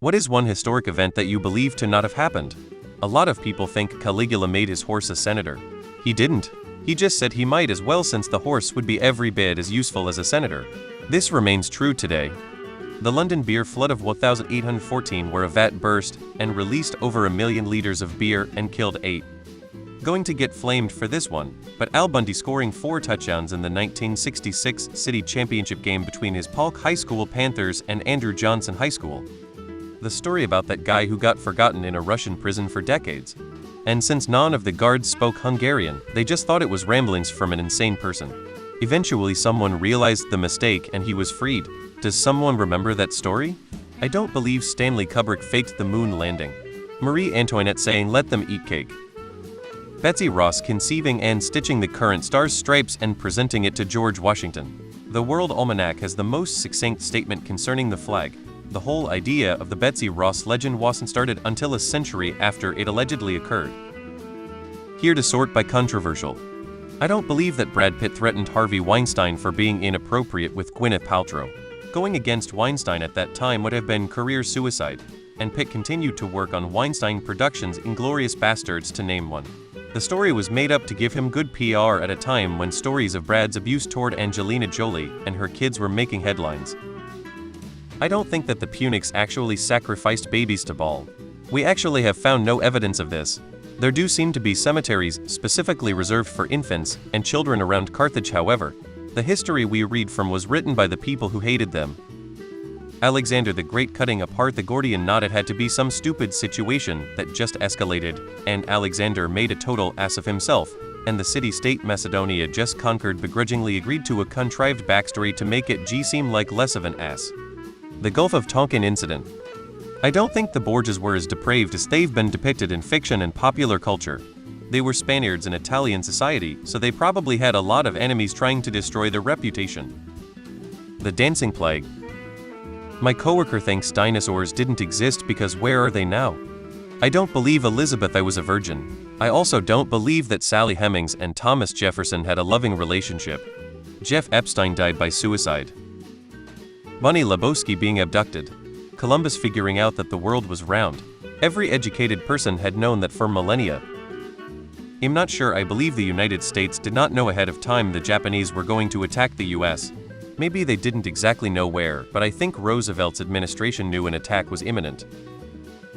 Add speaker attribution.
Speaker 1: What is one historic event that you believe to not have happened? A lot of people think Caligula made his horse a senator. He didn't. He just said he might as well, since the horse would be every bit as useful as a senator. This remains true today. The London beer flood of 1814, where a vat burst and released over 1 million liters of beer and killed 8. Going to get flamed for this one, but Al Bundy scoring 4 touchdowns in the 1966 City Championship game between his Polk High School Panthers and Andrew Johnson High School. The story about that guy who got forgotten in a Russian prison for decades. And since none of the guards spoke Hungarian, they just thought it was ramblings from an insane person. Eventually someone realized the mistake and he was freed. Does someone remember that story? I don't believe Stanley Kubrick faked the moon landing. Marie Antoinette saying let them eat cake. Betsy Ross conceiving and stitching the current star's stripes and presenting it to George Washington. The World Almanac has the most succinct statement concerning the flag. The whole idea of the Betsy Ross legend wasn't started until a century after it allegedly occurred. Here to sort by controversial. I don't believe that Brad Pitt threatened Harvey Weinstein for being inappropriate with Gwyneth Paltrow. Going against Weinstein at that time would have been career suicide, and Pitt continued to work on Weinstein Productions' Inglourious Bastards, to name one. The story was made up to give him good PR at a time when stories of Brad's abuse toward Angelina Jolie and her kids were making headlines. I don't think that the Punics actually sacrificed babies to Baal. We actually have found no evidence of this. There do seem to be cemeteries specifically reserved for infants and children around Carthage. However, the history we read from was written by the people who hated them. Alexander the Great cutting apart the Gordian knot. It had to be some stupid situation that just escalated, and Alexander made a total ass of himself, and the city-state Macedonia just conquered begrudgingly agreed to a contrived backstory to make it seem like less of an ass. The Gulf of Tonkin incident. I don't think the Borgias were as depraved as they've been depicted in fiction and popular culture. They were Spaniards in Italian society, so they probably had a lot of enemies trying to destroy their reputation. The dancing plague. My coworker thinks dinosaurs didn't exist because where are they now? I don't believe Elizabeth I was a virgin. I also don't believe that Sally Hemings and Thomas Jefferson had a loving relationship. Jeff Epstein died by suicide. Bonnie Lebowski being abducted. Columbus figuring out that the world was round. Every educated person had known that for millennia. I'm not sure. I believe the United States did not know ahead of time the Japanese were going to attack the US. Maybe they didn't exactly know where, but I think Roosevelt's administration knew an attack was imminent.